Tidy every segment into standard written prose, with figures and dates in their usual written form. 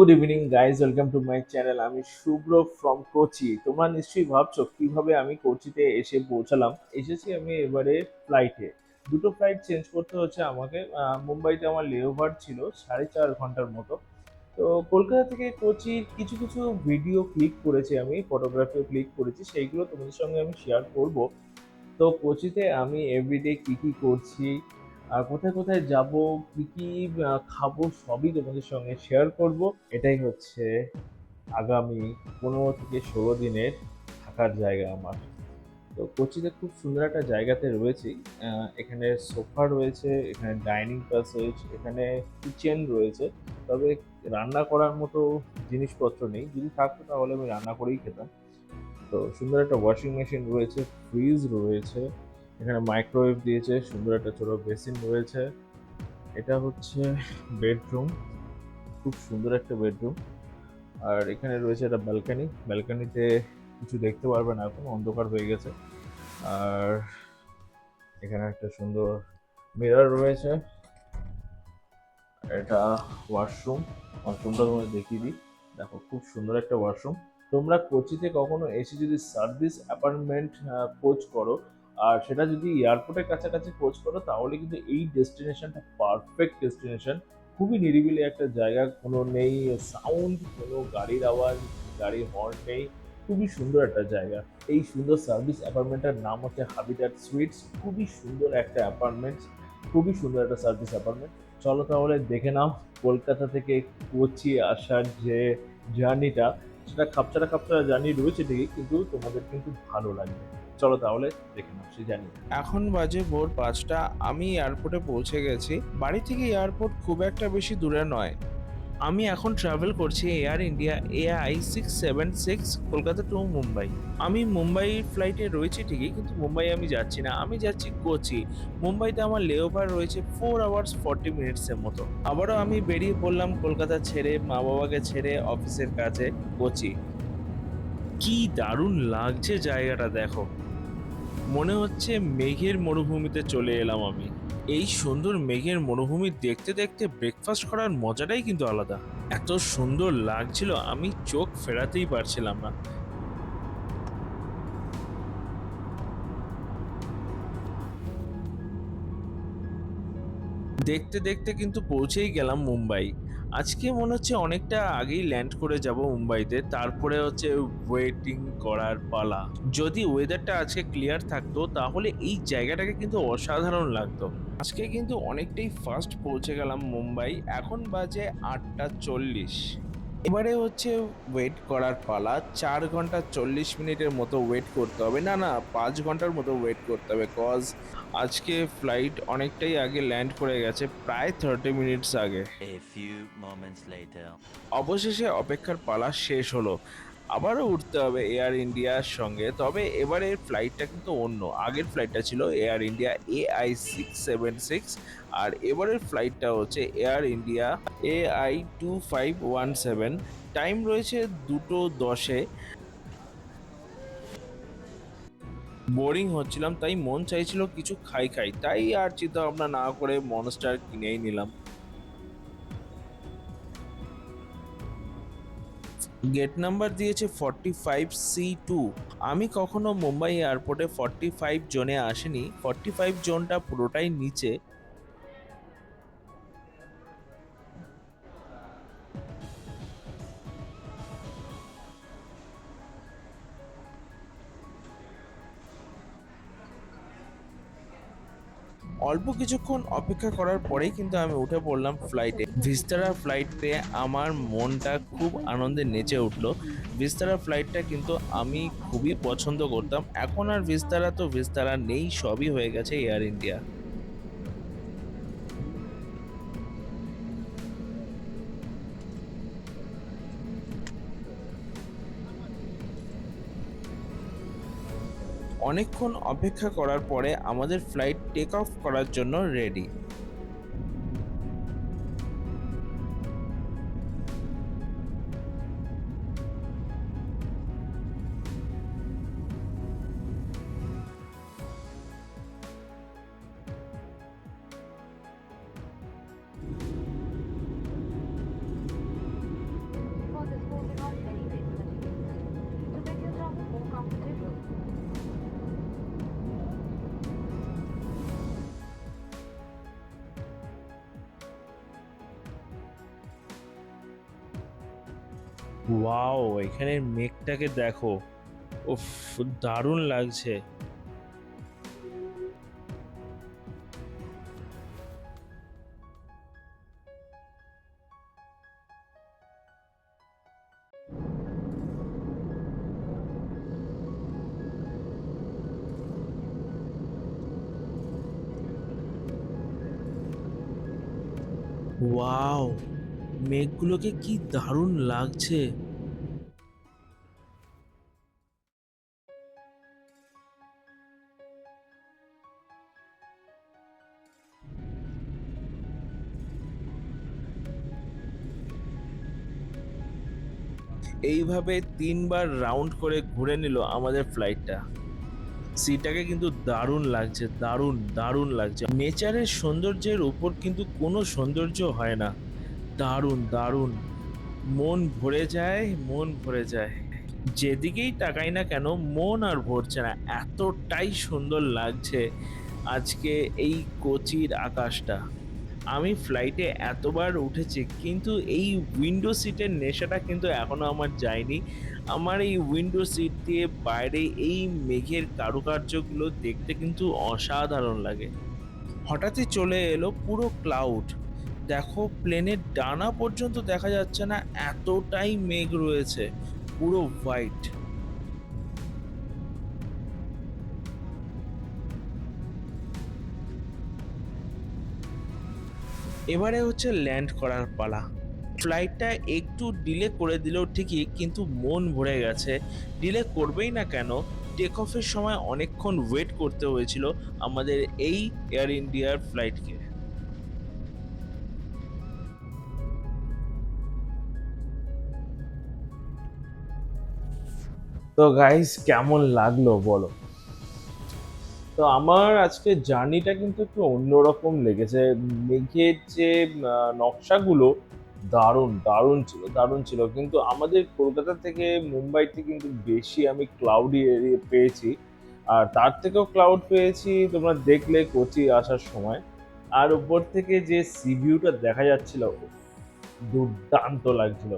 Good evening guys, welcome to my channel. আমি শুভ্র from Kochi. তোমরা নিশ্চয়ই ভাবছো কিভাবে আমি কোচিতে এসে পৌঁছালাম। এসেছি আমি এবারে ফ্লাইটে। দুটো ফ্লাইট চেঞ্জ করতে হচ্ছে আমাকে। মুম্বাইতে আমার লেওভার ছিল 4.5 ঘন্টার মতো। তো কলকাতা থেকে কোচির কিছু কিছু ভিডিও ক্লিক করেছি, আমি ফটোগ্রাফিও ক্লিক করেছি, সেইগুলো তোমাদের সঙ্গে আমি শেয়ার করব। তো কোচিতে আমি এভরিডে কি কি করছি, আর কোথায় কোথায় যাব, কি কি খাবো, সবই তোমাদের সঙ্গে শেয়ার করব। এটাই হচ্ছে আগামী 15 থেকে 16 দিনের থাকার জায়গা আমার। তো কোচিতে খুব সুন্দর একটা জায়গাতে রয়েছি। এখানে সোফা রয়েছে, এখানে ডাইনিং প্যাসেজ, এখানে কিচেন রয়েছে। তবে রান্না করার মতো জিনিসপত্র নেই, যদি থাকতো তাহলে আমি রান্না করেই খেতাম। তো সুন্দর একটা ওয়াশিং মেশিন রয়েছে, ফ্রিজ রয়েছে, এখানে মাইক্রোওয়েভ দিয়েছে, সুন্দর একটা ছোট বেসিন রয়েছে। এটা হচ্ছে বেডরুম, খুব সুন্দর একটা বেডরুম। আর এখানে রয়েছে একটা ব্যালকানি, ব্যালকানিতে কিছু দেখতে পারবে না, এখন অন্ধকার হয়ে গেছে। আর এখানে একটা সুন্দর মিরর রয়েছে। এটা ওয়াশরুম, ওয়াশরুমটা তোমাদের দেখিয়ে দিই। দেখো, খুব সুন্দর একটা ওয়াশরুম। তোমরা কোচিতে কখনো এসে যদি সার্ভিস অ্যাপার্টমেন্ট খোঁজ করো, আর সেটা যদি এয়ারপোর্টের কাছাকাছি খোঁজ করো, তাহলে কিন্তু এই ডেস্টিনেশনটা পারফেক্ট ডেস্টিনেশন। খুবই নিরিবিলি একটা জায়গা, কোনো নেই সাউন্ড, কোনো গাড়ির আওয়াজ, গাড়ির হর্ন নেই। খুবই সুন্দর একটা জায়গা। এই সুন্দর সার্ভিস অ্যাপার্টমেন্টের নাম হচ্ছে হাবিটাট সুইটস। খুবই সুন্দর একটা অ্যাপার্টমেন্ট, খুবই সুন্দর একটা সার্ভিস অ্যাপার্টমেন্ট। চলো তাহলে দেখে নাও কলকাতা থেকে কোচি আসার যে জার্নিটা, সেটা খাপছাড়া খাপছাড়া জার্নি রয়েছে ঠিকই, কিন্তু তোমাদের কিন্তু ভালো লাগবে। চলো তাহলে দেখে নাও সেই জার্নি। এখন বাজে ভোর 5টা। আমি এয়ারপোর্টে পৌঁছে গেছি। বাড়ি থেকে এয়ারপোর্ট খুব একটা বেশি দূরে নয়। আমি এখন ট্রাভেল করছি Air India AI 676 Kolkata to Mumbai. আমি মুম্বাই ফ্লাইটে রয়েছি ঠিকই, কিন্তু মুম্বাই আমি যাচ্ছি না, আমি যাচ্ছি কোচি। মুম্বাইতে আমার লেওভার রয়েছে 4 hours 40 minutes-এর মতো। আবারও আমি বেরিয়ে পড়লাম কলকাতা ছেড়ে, মা বাবাকে ছেড়ে, অফিসের কাছে কোচি। কি দারুণ লাগছে জায়গাটা দেখো, মনে হচ্ছে মেঘের মরুভূমিতে চলে এলাম আমি। এই সুন্দর মেঘের মরুভূমি দেখতে দেখতে ব্রেকফাস্ট করার মজাটাই কিন্তু আলাদা। এত সুন্দর লাগছিল, আমি চোখ ফেরাতেই পারছিলাম না। দেখতে দেখতে কিন্তু পৌঁছেই গেলাম মুম্বাই। আজকে মনে হচ্ছে অনেকটা আগেই ল্যান্ড করে যাব মুম্বাইতে, তারপরে হচ্ছে ওয়েটিং করার পালা। যদি ওয়েদারটা আজকে ক্লিয়ার থাকতো তাহলে এই জায়গাটাকে কিন্তু অসাধারণ লাগতো। আজকে কিন্তু অনেকটাই ফাস্ট পৌঁছে গেলাম মুম্বাই। এখন বাজে 8টা 40। এবারে হচ্ছে ওয়েট করার পালা। 4 ঘন্টা 40 মিনিটের মতো ওয়েট করতে হবে, না না, 5 ঘন্টার মতো ওয়েট করতে হবে, কজ আজকে ফ্লাইট অনেকটাই আগে ল্যান্ড করে গেছে, প্রায় 30 মিনিটস আগে। A few moments later. অবশেষে অপেক্ষার পালা শেষ হলো। আবারও উঠতে হবে এয়ার ইন্ডিয়ার সঙ্গে, তবে এবারের ফ্লাইটটা কিন্তু অন্য। আগের ফ্লাইটটা ছিল এয়ার ইন্ডিয়া AI 676, আর এবারের ফ্লাইটটা হচ্ছে এয়ার ইন্ডিয়া AI 2517। টাইম রয়েছে 2:10-এ। বোরিং হচ্ছিলাম, তাই মন চাইছিল কিছু খাই খাই, তাই আর চিন্তা ভাবনা না করে মনস্টার কিনেই নিলাম। গেট নাম্বার দিয়েছে 45C2। আমি কখনো মুম্বাই এয়ারপোর্টে 45 জোনে আসিনি, 45 জোনটা পুরোটাই নিচে। অল্প কিছুক্ষণ অপেক্ষা করার পরেই কিন্তু আমি উঠে পড়লাম ফ্লাইটে। ভিস্তারা ফ্লাইটে আমার মনটা খুব আনন্দে নেচে উঠলো। ভিস্তারা ফ্লাইটটা কিন্তু আমি খুবই পছন্দ করতাম। এখন আর ভিস্তারা তো ভিস্তারা নেই, সবই হয়ে গেছে এয়ার ইন্ডিয়া। অনেকক্ষণ অপেক্ষা করার পরে আমাদের ফ্লাইট টেক অফ করার জন্য রেডি। ওয়াও, এখানের মেঘটাকে দেখো, উফ, দারুণ লাগছে। ওয়াও, মেঘগুলোকে কি দারুণ লাগছে। এইভাবে 3বার রাউন্ড করে ঘুরে নিল আমাদের ফ্লাইটটা। সিটাকে কিন্তু দারুণ লাগছে, দারুণ দারুণ লাগছে। নেচারের সৌন্দর্যের উপর কিন্তু কোনো সৌন্দর্য হয় না। দারুণ দারুণ, মন ভরে যায়, মন ভরে যায়। যেদিকেই তাকাই না কেন মন আর ভরছে না, এতটাই সুন্দর লাগছে আজকে এই কোচির আকাশটা। আমি ফ্লাইটে এতবার উঠেছি কিন্তু এই উইন্ডো সিটের নেশাটা কিন্তু এখনো আমার যায়নি। আমার এই উইন্ডো সিট দিয়ে বাইরে এই মেঘের কারুকার্যগুলো দেখতে কিন্তু অসাধারণ লাগে। হঠাৎই চলে এলো পুরো ক্লাউড, দেখো প্লেনের ডানা পর্যন্ত দেখা যাচ্ছে না, এতটাই মেঘ রয়েছে, পুরো হোয়াইট। এবারে হচ্ছে ল্যান্ড করার পালা। ফ্লাইটটা একটু ডিলে করে দিলেও ঠিকই, কিন্তু মন ভরে গেছে। ডিলে করবেই না কেন, টেক অফের সময় অনেকক্ষণ ওয়েট করতে হয়েছিল আমাদের এই এয়ার ইন্ডিয়ার ফ্লাইটকে। তো গাইস, কেমন লাগলো বলো? তো আমার আজকে জার্নিটা কিন্তু একটু অন্যরকম লেগেছে। মেঘের যে নকশাগুলো দারুণ দারুণ ছিল, দারুণ ছিল। কিন্তু আমাদের কলকাতা থেকে মুম্বাইতে কিন্তু বেশি আমি ক্লাউডি এরিয়া পেয়েছি, আর তার থেকেও ক্লাউড পেয়েছি তোমরা দেখলে কোচি আসার সময়। আর উপর থেকে যে সি ভিউটা দেখা যাচ্ছিল, দুর্দান্ত লাগছিল।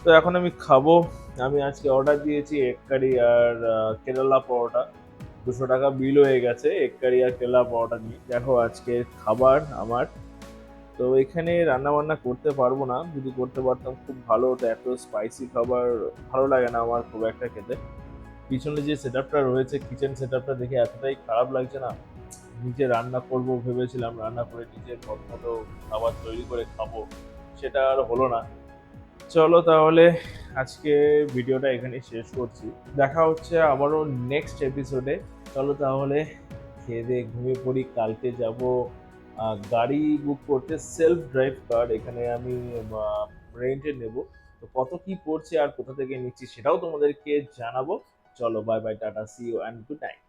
তো এখন আমি খাবো। আমি আজকে অর্ডার দিয়েছি এগ কারি আর কেরালা পরোটা। 200 টাকা বিল হয়ে গেছে এগ কারি আর কেরালা পরোটা নিয়ে। দেখো আজকে খাবার আমার। তো এখানে রান্না বান্না করতে পারবো না, যদি করতে পারতাম খুব ভালো হতো। এত স্পাইসি খাবার ভালো লাগে না আমার খুব একটা খেতে। পিছনে যে সেট আপটা রয়েছে, কিচেন সেট আপটা দেখে এতটাই খারাপ লাগছে না। নিজে রান্না করব ভেবেছিলাম, রান্না করে নিজের মতো খাবার তৈরি করে খাবো, সেটা আর হলো না। চলো তাহলে আজকে ভিডিওটা এখানে শেষ করছি। দেখা হচ্ছে আবারও নেক্সট এপিসোডে। চলো তাহলে খেয়ে দিয়ে ঘুমিয়ে পড়ি। কালকে যাব গাড়ি বুক করতে, সেলফ ড্রাইভ কার। এখানে আমি রেন্টে নেব। তো কত কি পড়ছে আর কোথা থেকে নিচ্ছি সেটাও তোমাদেরকে জানাবো। চলো, bye bye, tata, see you and good night.